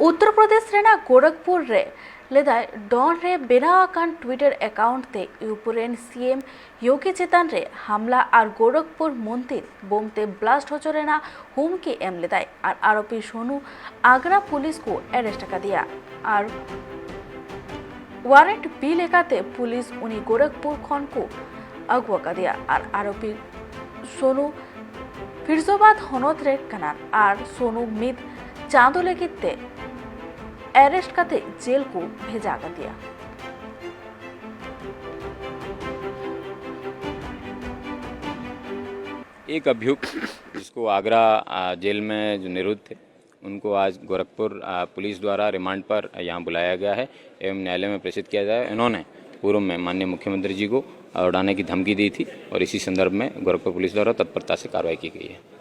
उत्तर प्रदेश रेना गोरखपुर रे लेदाय डॉन रे बेनाव आकान ट्विटर अकाउंट ते यूपुरेन सीएम योगी चेतान रे हमला और गोरखपुर मंदिर बोमते ब्लास्ट होचो रेना हुमकी एम लेदाय और आरोपी सोनू आगरा पुलिस को अरेस्ट कर दिया और वारंट बी लेकाते पुलिस उन्हीं गोरखपुर खन को अगवा कर दिया और आरोपी सोनू फिरजोबाद हनत रे कनार और सोनू मिद चांदो लेकिते अरेस्ट करते जेल को भेजा कर दिया। एक अभियुक्त जिसको आगरा जेल में जो निरुद्ध थे उनको आज गोरखपुर पुलिस द्वारा रिमांड पर यहाँ बुलाया गया है एवं न्यायालय में प्रेषित किया जाए। इन्होंने पूर्व में माननीय मुख्यमंत्री जी को उड़ाने की धमकी दी थी और इसी संदर्भ में गोरखपुर पुलिस द्वारा तत्परता से कार्रवाई की गई है।